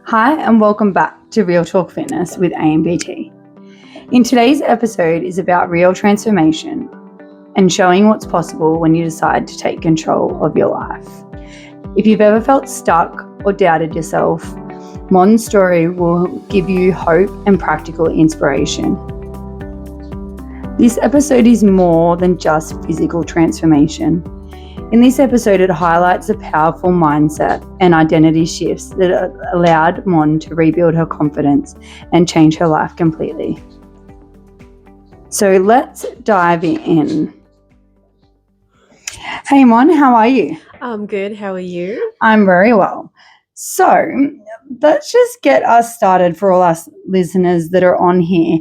Hi, and welcome back to Real Talk Fitness with ANPT. In today's episode is about real transformation and showing what's possible when you decide to take control of your life. If you've ever felt stuck or doubted yourself, Mon's story will give you hope and practical inspiration. This episode is more than just physical transformation. In this episode, it highlights the powerful mindset and identity shifts that allowed Mon to rebuild her confidence and change her life completely. So let's dive in. Hey Mon, how are you? I'm good. How are you? I'm very well. So let's just get us started for all us listeners that are on here.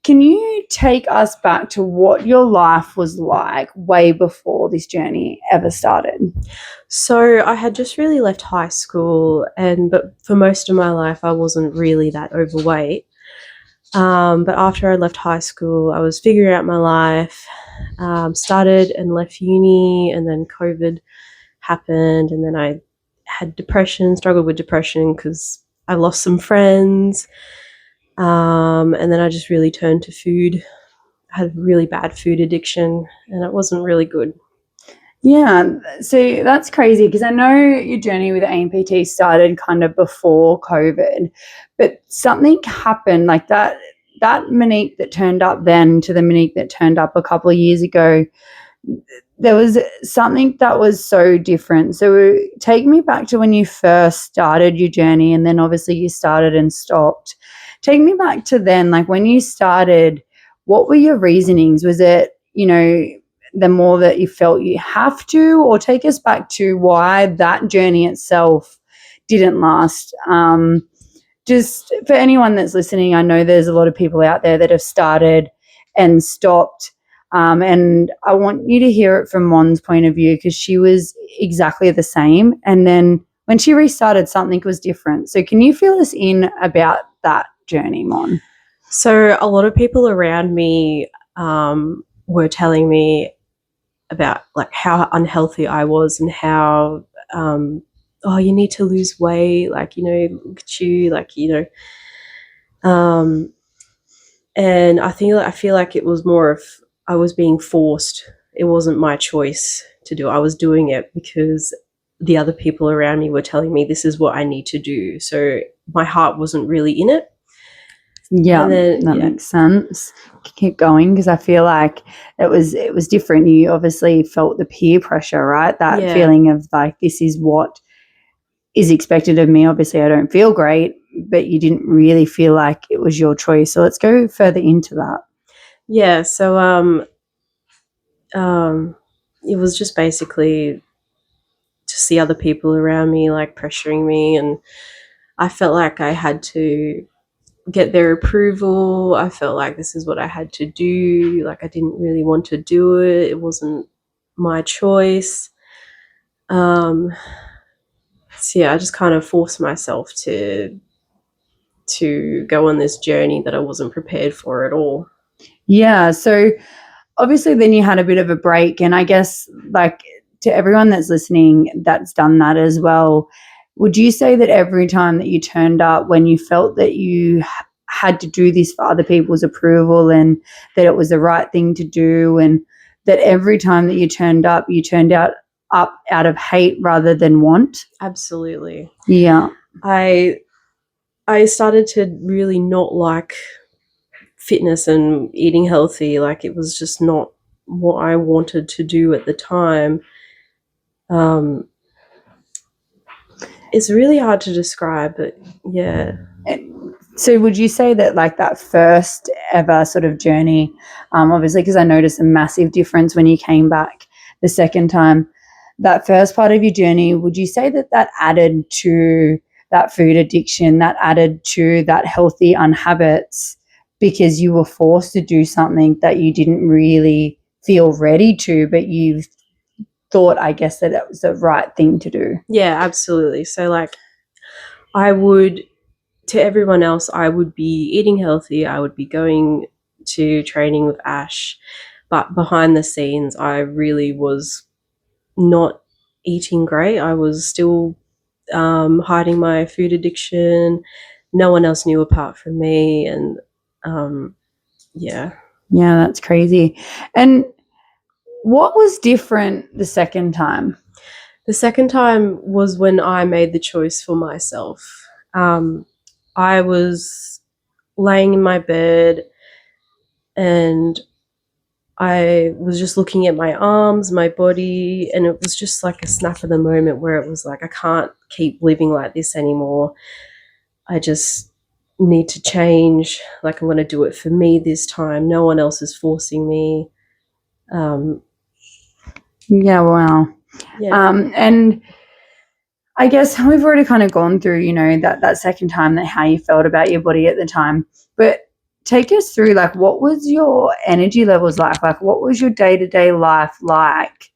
Can you take us back to what your life was like way before this journey ever started? So I had just really left high school, but for most of my life, I wasn't really that overweight. But after I left high school, I was figuring out my life, started and left uni, and then COVID happened, and then I had depression, struggled with depression because I lost some friends. And then I just really turned to food. I had a really bad food addiction, and it wasn't really good. Yeah, so that's crazy because I know your journey with ANPT started kind of before COVID, but something happened like that Monique that turned up then to the Monique that turned up a couple of years ago. There was something that was so different. So take me back to when you first started your journey, and then obviously you started and stopped. Take me back to then, like when you started, what were your reasonings? Was it, the more that you felt you have to, or take us back to why that journey itself didn't last? Just for anyone that's listening, I know there's a lot of people out there that have started and stopped. And I want you to hear it from Mon's point of view because she was exactly the same. And then when she restarted, something was different. So can you fill us in about that journey, Mon? So a lot of people around me were telling me about like how unhealthy I was and how you need to lose weight, like, look at you, like, and I feel like it was more of I was being forced. It wasn't my choice to do it. I was doing it because the other people around me were telling me this is what I need to do. So my heart wasn't really in it. Yeah, that makes sense. Keep going because I feel like it was different. You obviously felt the peer pressure, right? That feeling of like, this is what is expected of me. Obviously, I don't feel great, but you didn't really feel like it was your choice. So let's go further into that. Yeah. So it was just basically to see other people around me like pressuring me, and I felt like I had to get their approval. I felt like this is what I had to do. Like I didn't really want to do it. It wasn't my choice. So yeah, I just kind of forced myself to go on this journey that I wasn't prepared for at all. Yeah. So obviously then you had a bit of a break, and I guess like to everyone that's listening that's done that as well, would you say that every time that you turned up when you felt that you had to do this for other people's approval and that it was the right thing to do, and that every time that you turned up out of hate rather than want? Absolutely. Yeah. I started to really not like fitness and eating healthy. Like it was just not what I wanted to do at the time. It's really hard to describe, but yeah. So would you say that like that first ever sort of journey, obviously because I noticed a massive difference when you came back the second time, that first part of your journey, would you say that that added to that food addiction, that added to that healthy unhabits because you were forced to do something that you didn't really feel ready to, but you thought, I guess, that it was the right thing to do? Yeah, absolutely. So like to everyone else, I would be eating healthy. I would be going to training with Ash. But behind the scenes, I really was not eating great. I was still hiding my food addiction. No one else knew apart from me. And yeah. Yeah, that's crazy. And what was different the second time? The second time was when I made the choice for myself. I was laying in my bed and I was just looking at my arms, my body, and it was just like a snap of the moment where it was like, I can't keep living like this anymore. I just need to change. Like, I'm going to do it for me this time. No one else is forcing me. Yeah, wow. Yeah. And I guess we've already kind of gone through, you know, that second time, that how you felt about your body at the time. But take us through, like, what was your energy levels like? Like, what was your day-to-day life like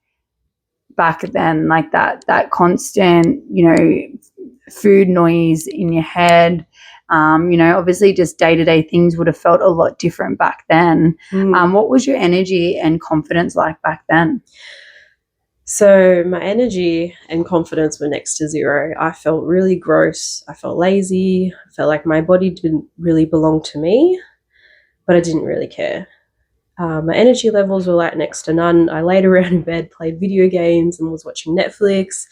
back then? Like that constant, you know, food noise in your head. You know, obviously just day-to-day things would have felt a lot different back then. What was your energy and confidence like back then? So my energy and confidence were next to zero. I felt really gross. I felt lazy. I felt like my body didn't really belong to me, but I didn't really care. My energy levels were like next to none. I laid around in bed, played video games, and was watching Netflix,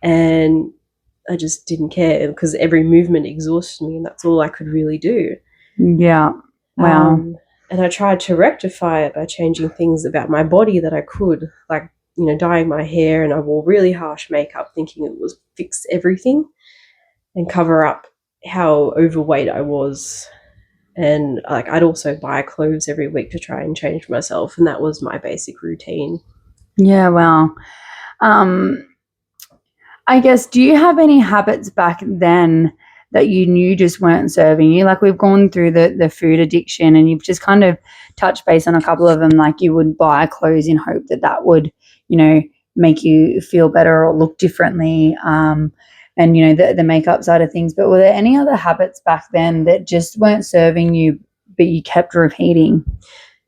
and I just didn't care because every movement exhausted me, and that's all I could really do. Yeah. Wow. And I tried to rectify it by changing things about my body that I could, like, you know, dyeing my hair, and I wore really harsh makeup thinking it was fix everything and cover up how overweight I was. And like, I'd also buy clothes every week to try and change myself, and that was my basic routine. Yeah, wow. I guess, do you have any habits back then that you knew just weren't serving you? Like, we've gone through the food addiction, and you've just kind of touched base on a couple of them. Like, you would buy clothes in hope that would, you know, make you feel better or look differently. And, you know, the makeup side of things. But were there any other habits back then that just weren't serving you, but you kept repeating?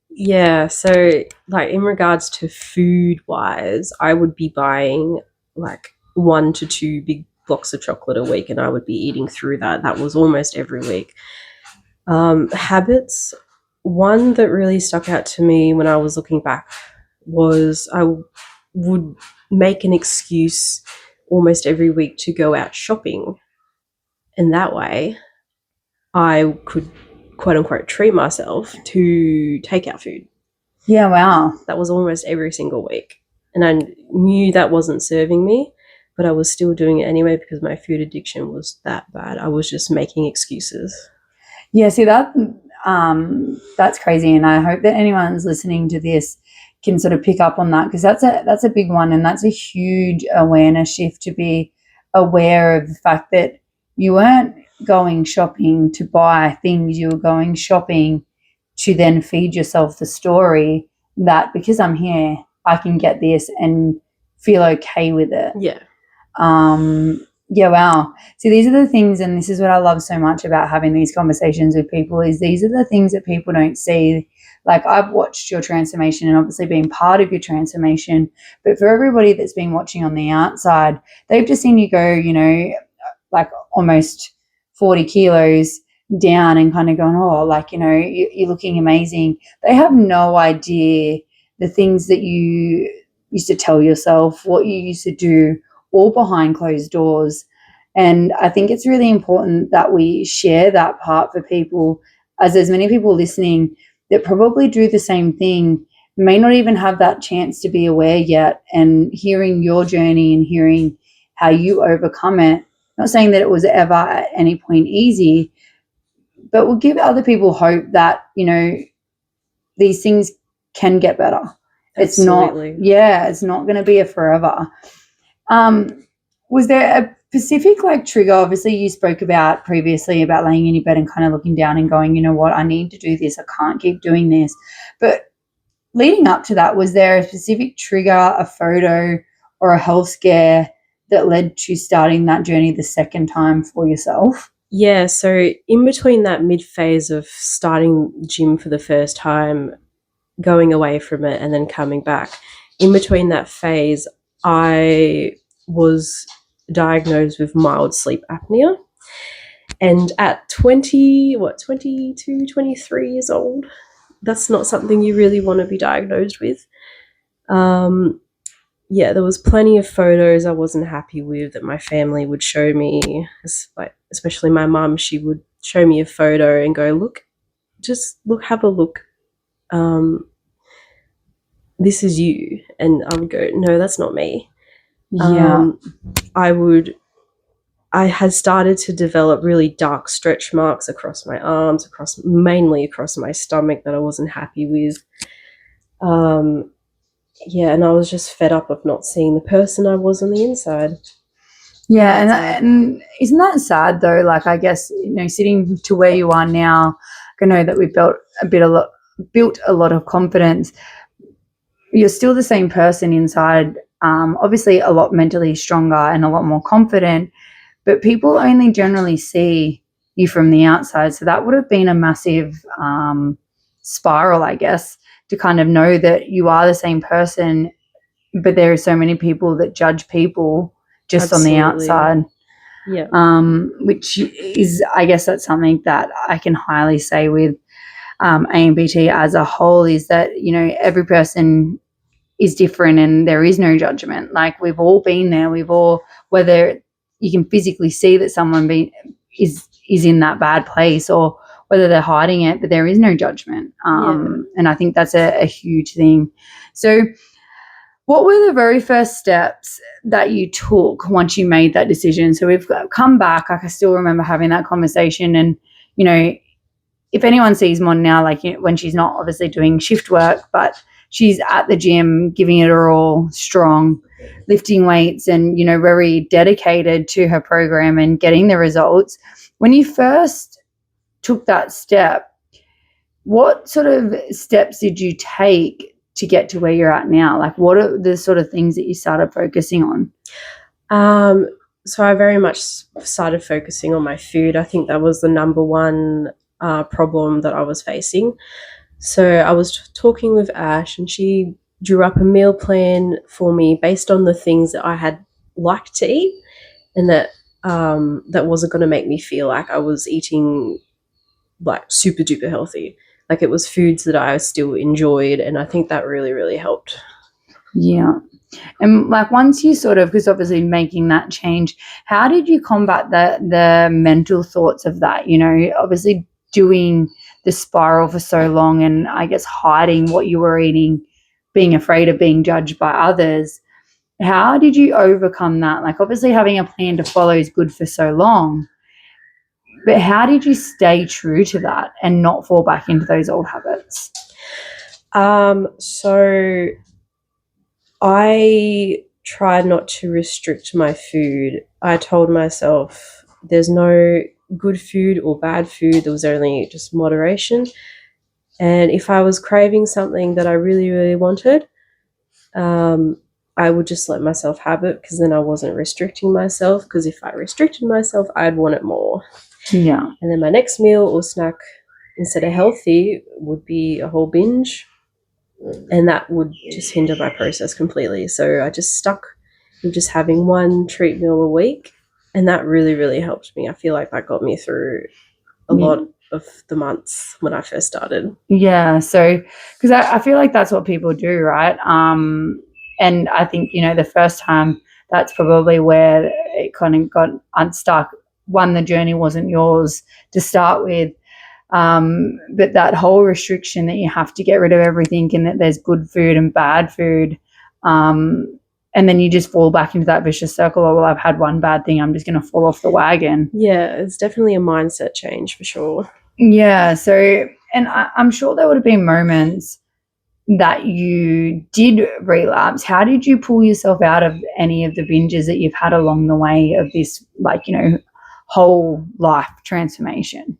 Yeah, so like in regards to food wise, I would be buying like 1 to 2 big blocks of chocolate a week, and I would be eating through that. That was almost every week. Habits, one that really stuck out to me when I was looking back was I would make an excuse almost every week to go out shopping. And that way I could, quote unquote, treat myself to takeout food. Yeah, wow. That was almost every single week. And I knew that wasn't serving me, but I was still doing it anyway because my food addiction was that bad. I was just making excuses. Yeah, see, that's crazy, and I hope that anyone's listening to this can sort of pick up on that, because that's a big one, and that's a huge awareness shift, to be aware of the fact that you weren't going shopping to buy things, you were going shopping to then feed yourself the story that because I'm here, I can get this and feel okay with it. Yeah. Yeah, wow. See, these are the things, and this is what I love so much about having these conversations with people, is these are the things that people don't see. Like, I've watched your transformation and obviously been part of your transformation, but for everybody that's been watching on the outside, they've just seen you go, you know, like almost 40 kilos down and kind of going, oh, like, you know, you're looking amazing. They have no idea the things that you used to tell yourself, what you used to do, all behind closed doors. And I think it's really important that we share that part for people, as there's many people listening that probably do the same thing, may not even have that chance to be aware yet. And hearing your journey and hearing how you overcome it, not saying that it was ever at any point easy, but will give other people hope that, you know, these things can get better. Absolutely. It's not going to be a forever. Was there a specific like trigger? Obviously, you spoke about previously about laying in your bed and kind of looking down and going, you know what, I need to do this. I can't keep doing this. But leading up to that, was there a specific trigger, a photo, or a health scare that led to starting that journey the second time for yourself? Yeah, so in between that mid phase of starting gym for the first time, going away from it, and then coming back, in between that phase, I was diagnosed with mild sleep apnea. And at 22, 23 years old, that's not something you really want to be diagnosed with. Yeah, there was plenty of photos I wasn't happy with that my family would show me, especially my mum. She would show me a photo and go, look, just look, have a look. This is you. And I would go, no, that's not me. Yeah. I had started to develop really dark stretch marks across my arms, mainly across my stomach that I wasn't happy with. Yeah, and I was just fed up of not seeing the person I was on the inside. Yeah, and isn't that sad though? Like, I guess, sitting to where you are now, I know that we've built a lot of confidence. You're still the same person inside. Obviously, a lot mentally stronger and a lot more confident, but people only generally see you from the outside. So that would have been a massive spiral, I guess, to kind of know that you are the same person, but there are so many people that judge people just Absolutely. on the outside. Yeah. Which is, I guess that's something that I can highly say with ANPT as a whole, is that, every person is different and there is no judgment. Like, we've all been there. Whether you can physically see that someone is in that bad place, or whether they're hiding it, but there is no judgment. And I think that's a huge thing. So what were the very first steps that you took once you made that decision? So we've come back. I still remember having that conversation, and, if anyone sees Mon now, like, when she's not obviously doing shift work, but she's at the gym, giving it her all, strong, lifting weights, and, very dedicated to her program and getting the results. When you first took that step, what sort of steps did you take to get to where you're at now? Like, what are the sort of things that you started focusing on? So I very much started focusing on my food. I think that was the number one problem that I was facing. So I was talking with Ash, and she drew up a meal plan for me based on the things that I had liked to eat, and that wasn't going to make me feel like I was eating like super duper healthy. Like, it was foods that I still enjoyed, and I think that really, really helped. Yeah. And like, once you sort of, because obviously making that change, how did you combat the mental thoughts of that? Obviously doing the spiral for so long, and I guess hiding what you were eating, being afraid of being judged by others. How did you overcome that? Like, obviously having a plan to follow is good for so long, but how did you stay true to that and not fall back into those old habits? So I tried not to restrict my food. I told myself there's no good food or bad food. There was only just moderation. And if I was craving something that I really, really wanted, I would just let myself have it, because then I wasn't restricting myself. Because if I restricted myself, I'd want it more. Yeah. And then my next meal or snack, instead of healthy, would be a whole binge. And that would just hinder my process completely. So I just stuck with just having one treat meal a week. And that really, really helped me. I feel like that got me through a lot of the months when I first started. Yeah. So, because I feel like that's what people do, right? And I think, the first time, that's probably where it kind of got unstuck. One, the journey wasn't yours to start with. But that whole restriction that you have to get rid of everything, and that there's good food and bad food. And then you just fall back into that vicious circle. Oh, well, I've had one bad thing, I'm just going to fall off the wagon. Yeah, it's definitely a mindset change for sure. Yeah. So, and I'm sure there would have been moments that you did relapse. How did you pull yourself out of any of the binges that you've had along the way of this, like, whole life transformation?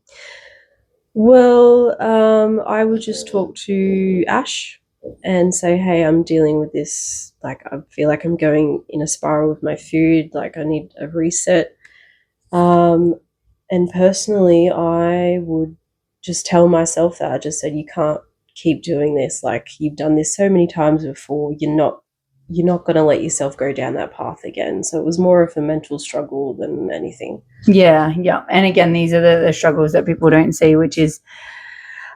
Well, I would just talk to Ash and say, hey, I'm dealing with this. Like, I feel like I'm going in a spiral with my food. Like, I need a reset. And personally, I would just tell myself that. I just said, you can't keep doing this. Like, you've done this so many times before. You're not you're not going to let yourself go down that path again. So it was more of a mental struggle than anything. Yeah. And again, these are the struggles that people don't see, which is,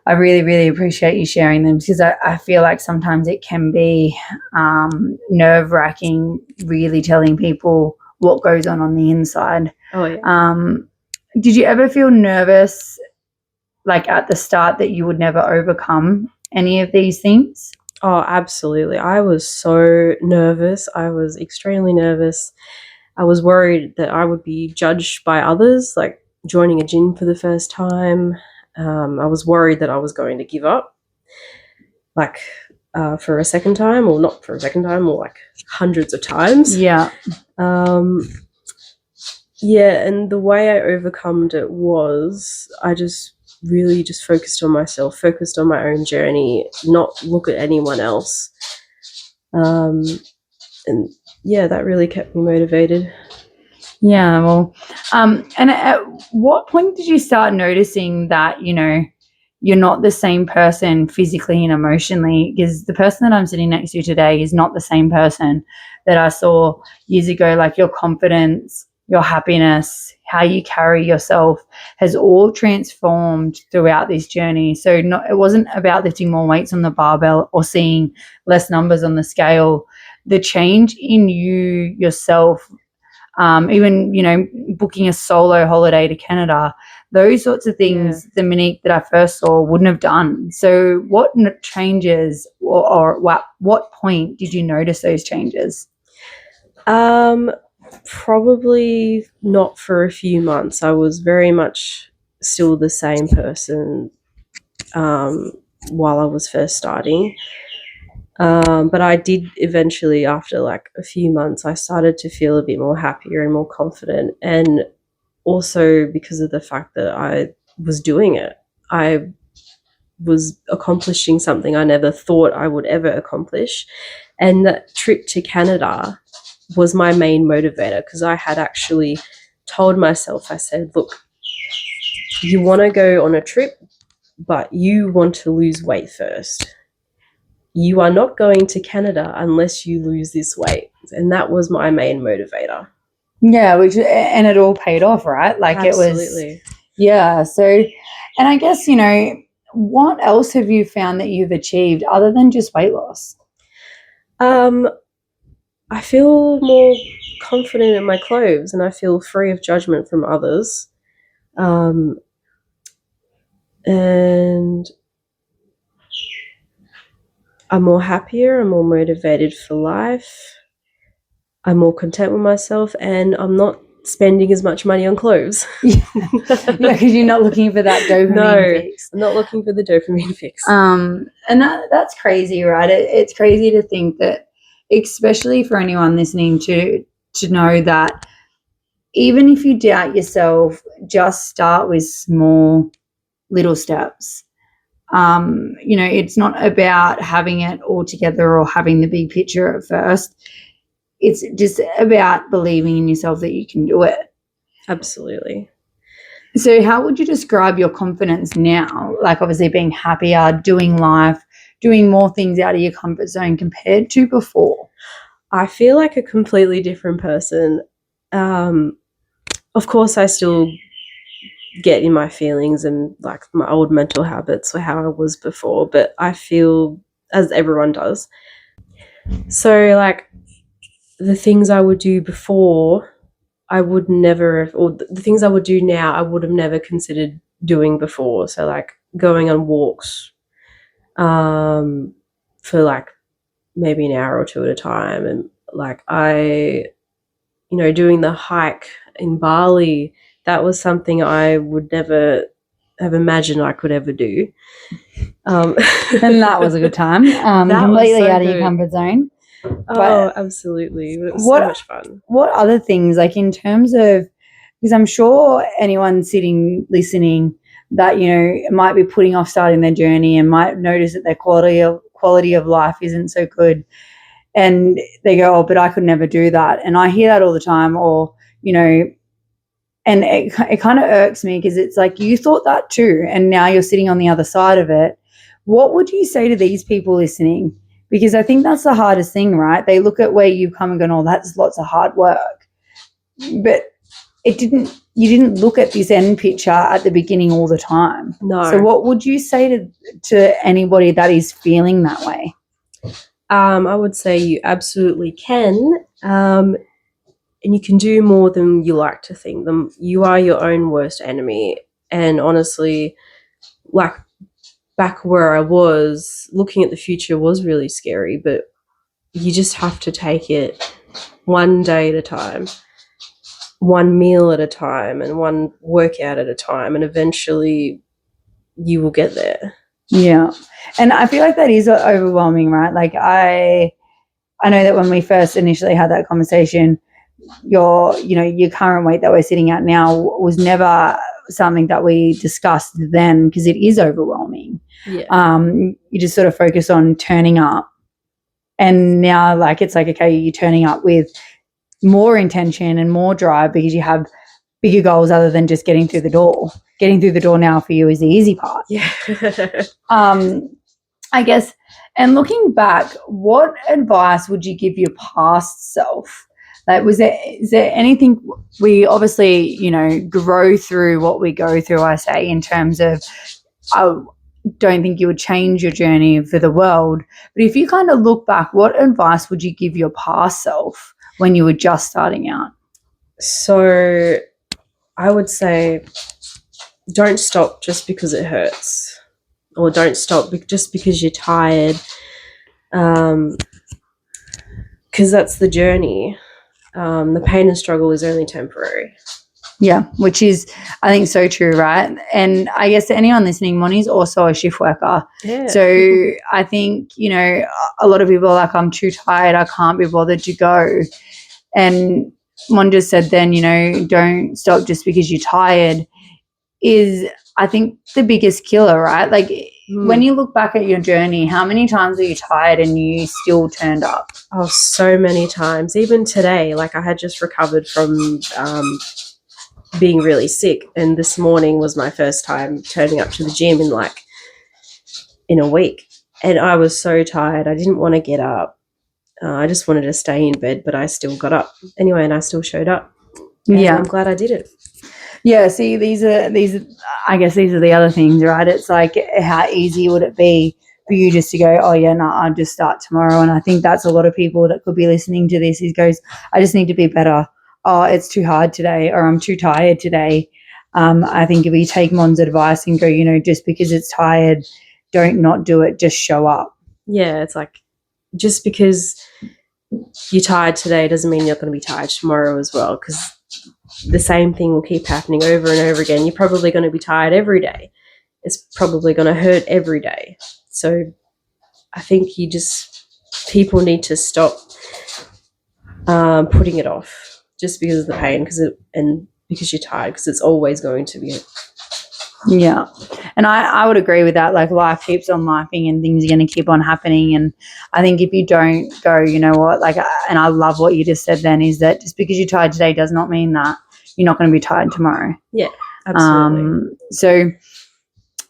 I really, really appreciate you sharing them, because I feel like sometimes it can be nerve-wracking really telling people what goes on the inside. Oh, yeah. Did you ever feel nervous, like at the start, that you would never overcome any of these things? Oh, absolutely. I was so nervous. I was extremely nervous. I was worried that I would be judged by others, like joining a gym for the first time. I was worried that I was going to give up, like for a second time, or not for a second time, or like hundreds of times. Yeah. Yeah, and the way I overcome it was I just really just focused on myself, focused on my own journey, not look at anyone else. And yeah, that really kept me motivated. Yeah, well, and at what point did you start noticing that, you're not the same person physically and emotionally? Because the person that I'm sitting next to today is not the same person that I saw years ago. Like, your confidence, your happiness, how you carry yourself has all transformed throughout this journey. So it wasn't about lifting more weights on the barbell or seeing less numbers on the scale. The change in you yourself, even, booking a solo holiday to Canada, those sorts of things, the Monique that I first saw wouldn't have done. So what changes, or what point did you notice those changes? Probably not for a few months. I was very much still the same person while I was first starting. But I did eventually, after like a few months, I started to feel a bit more happier and more confident. And also because of the fact that I was doing it, I was accomplishing something I never thought I would ever accomplish. And that trip to Canada was my main motivator, because I had actually told myself, I said, look, you want to go on a trip, but you want to lose weight first. You are not going to Canada unless you lose this weight. And that was my main motivator. Yeah, and it all paid off, right? Like, absolutely. It was, yeah. So, and I guess, what else have you found that you've achieved other than just weight loss? I feel more confident in my clothes, and I feel free of judgment from others. And I'm more happier, I'm more motivated for life, I'm more content with myself, and I'm not spending as much money on clothes. Yeah, because you're not looking for that dopamine fix. I'm not looking for the dopamine fix. And that's crazy, right? It's crazy to think that, especially for anyone listening, to know that even if you doubt yourself, just start with small little steps. It's not about having it all together or having the big picture at first. It's just about believing in yourself that you can do it. Absolutely. So how would you describe your confidence now? Like, obviously being happier, doing life, doing more things out of your comfort zone compared to before? I feel like a completely different person. Of course, I still get in my feelings and like my old mental habits or how I was before, but I feel as everyone does. So like the things I would do before, I would never have, or the things I would do now, I would have never considered doing before. So like going on walks for like maybe an hour or two at a time, and like doing the hike in Bali, that was something I would never have imagined I could ever do. And that was a good time. Completely so out of your comfort zone. But absolutely. It was so much fun. What other things, like in terms of, because I'm sure anyone listening that, might be putting off starting their journey and might notice that their quality of life isn't so good. And they go, oh, but I could never do that. And I hear that all the time, or, and it kind of irks me, because it's like, you thought that too, and now you're sitting on the other side of it. What would you say to these people listening because I think that's the hardest thing, right? They look at where you've come and gone, oh, that's lots of hard work. But you didn't look at this end picture at the beginning all the time. No. So what would you say to anybody that is feeling that way? I would say you absolutely can. And you can do more than you like to think. You are your own worst enemy. And honestly, like back where I was, looking at the future was really scary, but you just have to take it one day at a time, one meal at a time, and one workout at a time, and eventually you will get there. Yeah. And I feel like that is overwhelming, right? Like I know that when we first initially had that conversation, your current weight that we're sitting at now was never something that we discussed then, because it is overwhelming. Yeah. You just sort of focus on turning up, and now like it's like, okay, you're turning up with more intention and more drive because you have bigger goals other than just getting through the door. Getting through the door now for you is the easy part. Yeah. I guess, and looking back, what advice would you give your past self? Like, is there anything, we obviously, grow through what we go through, I say, in terms of, I don't think you would change your journey for the world. But if you kind of look back, what advice would you give your past self when you were just starting out? So I would say don't stop just because it hurts, or don't stop just because you're tired, because that's the journey. The pain and struggle is only temporary. Yeah, which is, I think, so true, right? And I guess to anyone listening, Moni's also a shift worker. Yeah. So I think, a lot of people are like, I'm too tired, I can't be bothered to go. And Mon just said then, don't stop just because you're tired is, I think, the biggest killer, right? Like when you look back at your journey, how many times are you tired and you still turned up? Oh, so many times. Even today, like I had just recovered from being really sick, and this morning was my first time turning up to the gym in a week, and I was so tired. I didn't want to get up. I just wanted to stay in bed, but I still got up anyway, and I still showed up. And I'm glad I did it. Yeah, see, these are I guess these are the other things, right? It's like, how easy would it be for you just to go, oh yeah, no, I'll just start tomorrow? And I think that's a lot of people that could be listening to this, is goes, I just need to be better. Oh, it's too hard today, or I'm too tired today. I think if we take Mon's advice and go, just because it's tired, don't not do it, just show up. Yeah, it's like, just because you're tired today doesn't mean you're going to be tired tomorrow as well, because the same thing will keep happening over and over again. You're probably going to be tired every day. It's probably going to hurt every day. So I think people need to stop putting it off just because of the pain, and because you're tired, because it's always going to be. Yeah. And I would agree with that. Like, life keeps on lifing and things are going to keep on happening. And I think if you don't go, you know what, like, and I love what you just said then, is that just because you're tired today does not mean that you're not going to be tired tomorrow. Yeah, absolutely. So,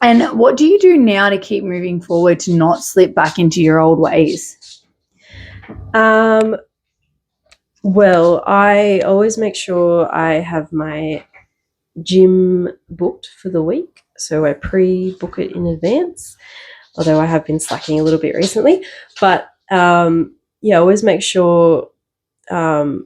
and what do you do now to keep moving forward, to not slip back into your old ways? Well, I always make sure I have my gym booked for the week, so I pre-book it in advance, although I have been slacking a little bit recently. But I always make sure I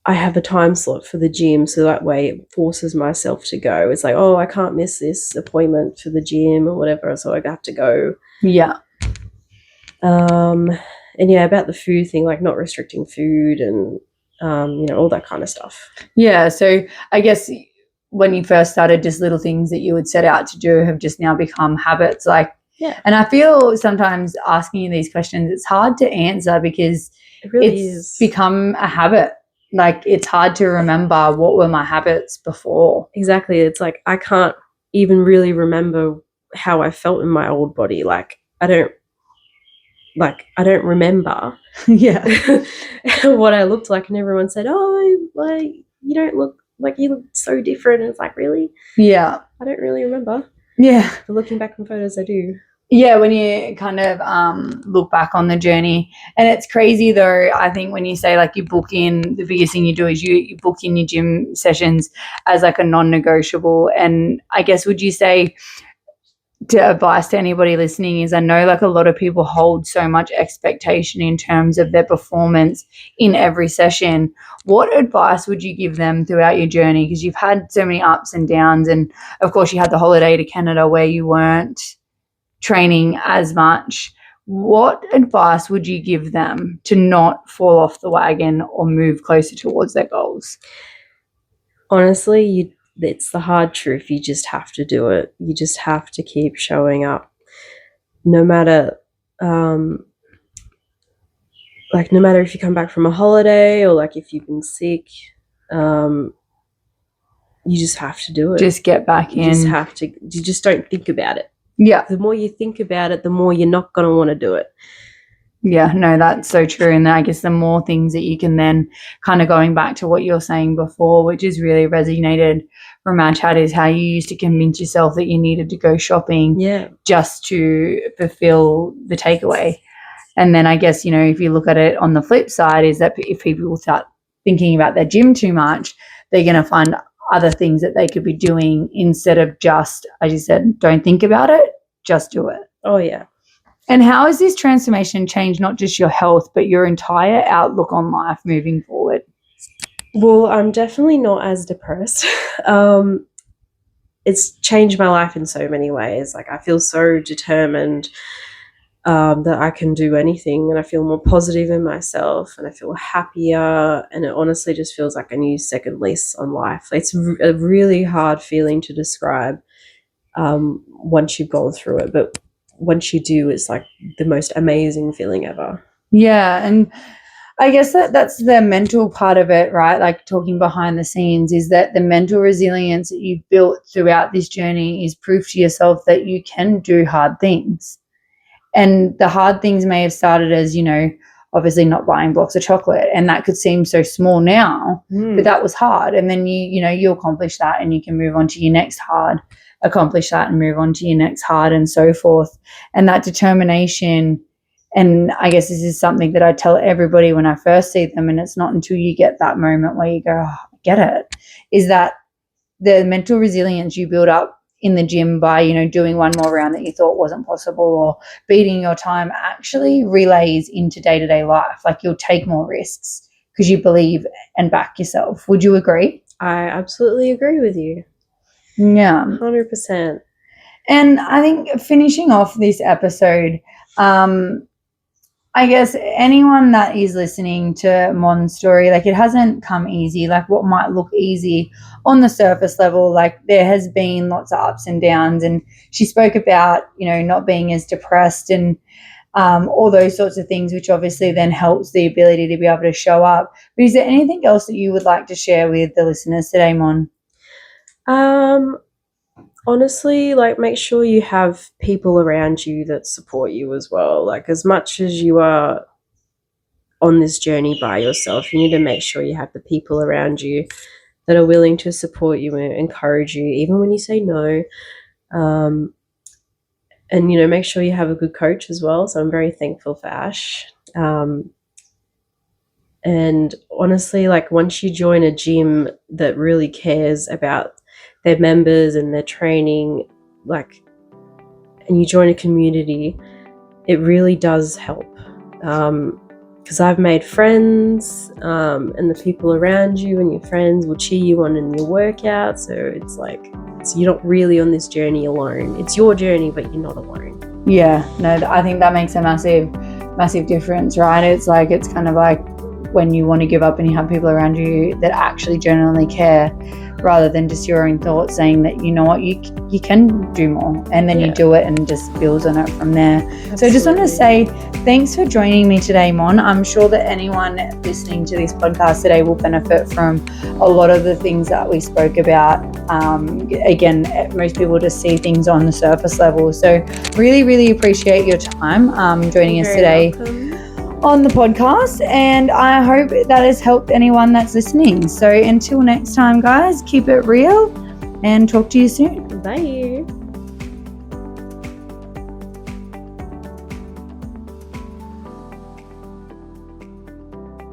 have a time slot for the gym, so that way it forces myself to go. It's like, oh, I can't miss this appointment for the gym or whatever, so I have to go. Yeah. And about the food thing, like not restricting food and all that kind of stuff. Yeah. So I guess when you first started, just little things that you would set out to do have just now become habits. Like, yeah. And I feel sometimes asking you these questions, it's hard to answer because it really is become a habit. Like, it's hard to remember what were my habits before. Exactly. It's like I can't even really remember how I felt in my old body. Like I don't remember yeah what I looked like, and everyone said, oh, like, you don't look like, you look so different. And it's like, really? Yeah. I don't really remember. Yeah. But looking back on photos, I do. Yeah, when you kind of look back on the journey. And it's crazy though, I think when you say like you book in, the biggest thing you do is you book in your gym sessions as like a non-negotiable. And I guess would you say to advice to anybody listening is, I know like a lot of people hold so much expectation in terms of their performance in every session. What advice would you give them throughout your journey? Because you've had so many ups and downs, and of course you had the holiday to Canada where you weren't training as much. What advice would you give them to not fall off the wagon or move closer towards their goals? Honestly, it's the hard truth. You just have to do it. You just have to keep showing up, no matter like no matter if you come back from a holiday or like if you've been sick. You just have to do it. Just get back in. You just don't think about it. Yeah. The more you think about it, the more you're not going to want to do it. Yeah, no, that's so true. And I guess the more things that you can then kind of going back to what you're saying before, which has really resonated from our chat, is how you used to convince yourself that you needed to go shopping just to fulfill the takeaway. And then I guess, you know, if you look at it on the flip side, is that if people start thinking about their gym too much, they're going to find other things that they could be doing instead of just, as you said, don't think about it, just do it. Oh, yeah. And how has this transformation changed not just your health, but your entire outlook on life moving forward? Well, I'm definitely not as depressed. It's changed my life in so many ways. Like I feel so determined that I can do anything, and I feel more positive in myself, and I feel happier, and it honestly just feels like a new second lease on life. It's a really hard feeling to describe once you've gone through it, but once you do, it's like the most amazing feeling ever. Yeah, and I guess that's the mental part of it, right? Like talking behind the scenes, is that the mental resilience that you've built throughout this journey is proof to yourself that you can do hard things. And the hard things may have started as, you know, obviously not buying blocks of chocolate, and that could seem so small now, but that was hard. And then you accomplish that, and you can move on to your next hard, accomplish that and move on to your next hard, and so forth. And that determination, and I guess this is something that I tell everybody when I first see them, and it's not until you get that moment where you go, oh, I get it, is that the mental resilience you build up in the gym by, you know, doing one more round that you thought wasn't possible or beating your time actually relays into day-to-day life. Like you'll take more risks because you believe and back yourself. Would you agree? I absolutely agree with you. Yeah. 100%. And I think finishing off this episode, I guess anyone that is listening to Mon's story, like it hasn't come easy. Like what might look easy on the surface level, like there has been lots of ups and downs. And she spoke about, you know, not being as depressed and all those sorts of things, which obviously then helps the ability to be able to show up. But is there anything else that you would like to share with the listeners today, Mon? Honestly, like make sure you have people around you that support you as well. Like as much as you are on this journey by yourself, you need to make sure you have the people around you that are willing to support you and encourage you, even when you say no. And, you know, make sure you have a good coach as well. So I'm very thankful for Ash. And honestly, like once you join a gym that really cares about their members and their training, like, and you join a community, it really does help. Because I've made friends, and the people around you and your friends will cheer you on in your workout. So it's like, you're not really on this journey alone. It's your journey, but you're not alone. Yeah, no, I think that makes a massive difference, right? It's like, it's kind of like when you want to give up and you have people around you that actually genuinely care, rather than just your own thoughts saying that, you know what, you can do more, and then you do it and just builds on it from there. Absolutely. So I just want to say thanks for joining me today, Mon. I'm sure that anyone listening to this podcast today will benefit from a lot of the things that we spoke about. Again, most people just see things on the surface level. So really, really appreciate your time joining us today. Welcome on the podcast, and I hope that has helped anyone that's listening. So until next time, guys, keep it real and talk to you soon. Bye.